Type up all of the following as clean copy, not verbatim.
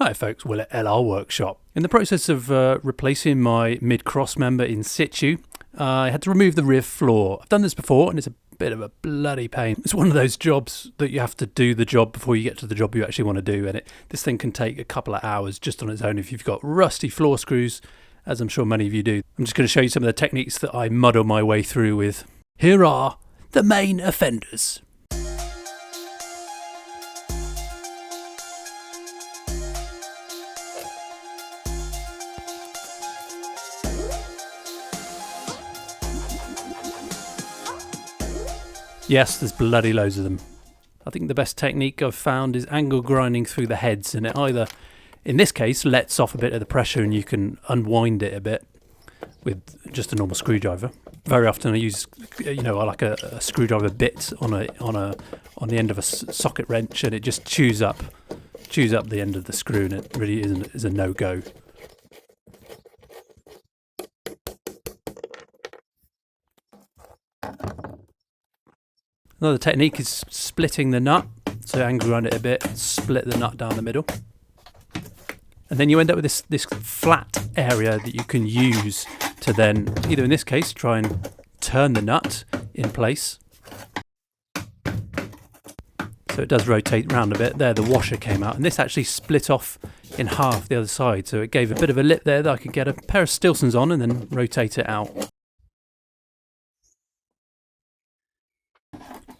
Hi folks, Will at LR Workshop. In the process of replacing my mid-cross member in situ, I had to remove the rear floor. I've done this before and it's a bit of a bloody pain. It's one of those jobs that you have to do the job before you get to the job you actually want to do, and this thing can take a couple of hours just on its own if you've got rusty floor screws, as I'm sure many of you do. I'm just going to show you some of the techniques that I muddle my way through with. Here are the main offenders. Yes, there's bloody loads of them. I think the best technique I've found is angle grinding through the heads, and it either, in this case, lets off a bit of the pressure and you can unwind it a bit with just a normal screwdriver. Very often I use, I like a screwdriver bit on the end of a socket wrench, and it just chews up the end of the screw, and it really is a no-go. Another technique is splitting the nut. So angle grind it a bit, split the nut down the middle. And then you end up with this flat area that you can use to then, either in this case, try and turn the nut in place. So it does rotate round a bit. There, the washer came out, and this actually split off in half the other side. So it gave a bit of a lip there that I could get a pair of Stilsons on and then rotate it out.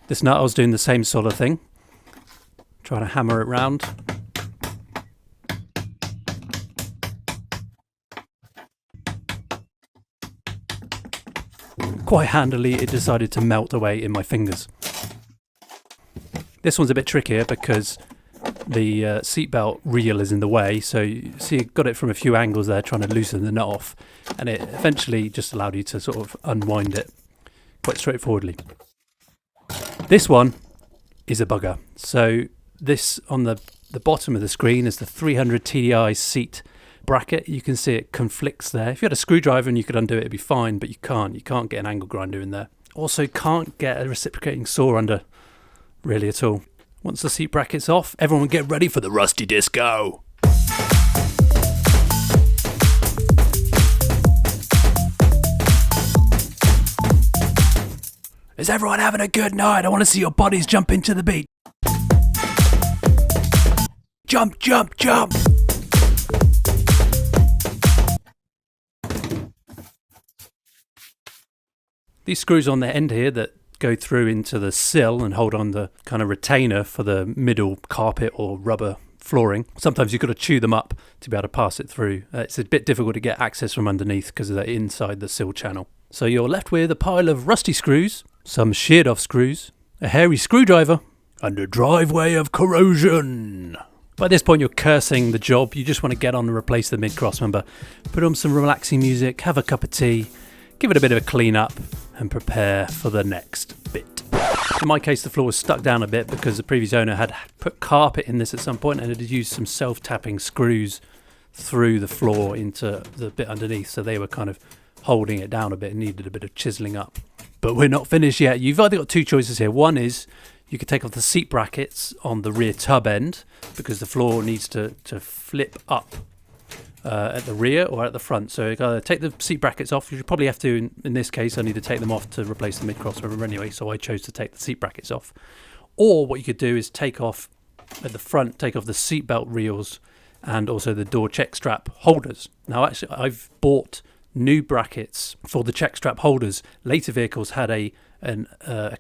This nut, I was doing the same sort of thing, trying to hammer it round. Quite handily, it decided to melt away in my fingers. This one's a bit trickier because the seatbelt reel is in the way, so you see you got it from a few angles there trying to loosen the nut off, and it eventually just allowed you to sort of unwind it quite straightforwardly. This one is a bugger. So this on the bottom of the screen is the 300 TDI seat bracket. You can see it conflicts there. If you had a screwdriver and you could undo it, it'd be fine, but you can't. You can't get an angle grinder in there. Also can't get a reciprocating saw under really at all. Once the seat bracket's off, everyone get ready for the rusty disco. Is everyone having a good night? I want to see your bodies jump into the beat. Jump, jump, jump! These screws on the end here that go through into the sill and hold on the kind of retainer for the middle carpet or rubber flooring. Sometimes you've got to chew them up to be able to pass it through. It's a bit difficult to get access from underneath because of that inside the sill channel. So you're left with a pile of rusty screws, some sheared off screws, a hairy screwdriver, and a driveway of corrosion. By this point you're cursing the job. You just want to get on and replace the mid-cross member, put on some relaxing music, have a cup of tea, give it a bit of a clean up, and prepare for the next bit. In my case, the floor was stuck down a bit because the previous owner had put carpet in this at some point and had used some self-tapping screws through the floor into the bit underneath, so they were kind of holding it down a bit and needed a bit of chiseling up. But we're not finished yet. You've either got two choices here. One is you could take off the seat brackets on the rear tub end because the floor needs to flip up at the rear or at the front. So you gotta take the seat brackets off. You probably have to, in this case, I need to take them off to replace the mid-cross member anyway, so I chose to take the seat brackets off. Or what you could do is take off at the front, take off the seat belt reels and also the door check strap holders. Now actually I've bought new brackets for the check strap holders. Later vehicles had a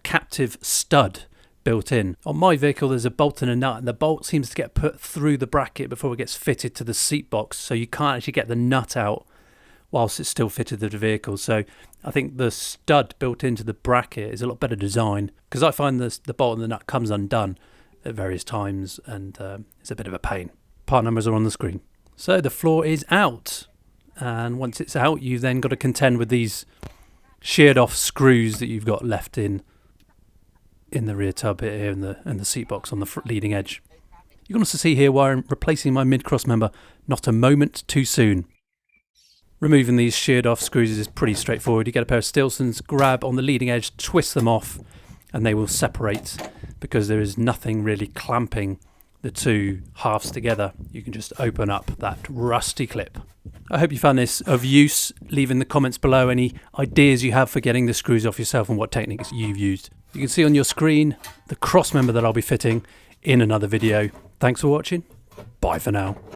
captive stud built in. On my vehicle there's a bolt and a nut, and the bolt seems to get put through the bracket before it gets fitted to the seat box, so you can't actually get the nut out whilst it's still fitted to the vehicle. So I think the stud built into the bracket is a lot better design, because I find the bolt and the nut comes undone at various times and it's a bit of a pain. Part numbers are on the screen. So the floor is out. And once it's out, you've then got to contend with these sheared off screws that you've got left in the rear tub here and the seat box on the leading edge. You can also see here why I'm replacing my mid-cross member not a moment too soon. Removing these sheared off screws is pretty straightforward. You get a pair of Stilsons, grab on the leading edge, twist them off, and they will separate because there is nothing really clamping the two halves together, you can just open up that rusty clip. I hope you found this of use. Leave in the comments below any ideas you have for getting the screws off yourself and what techniques you've used. You can see on your screen the cross member that I'll be fitting in another video. Thanks for watching. Bye for now.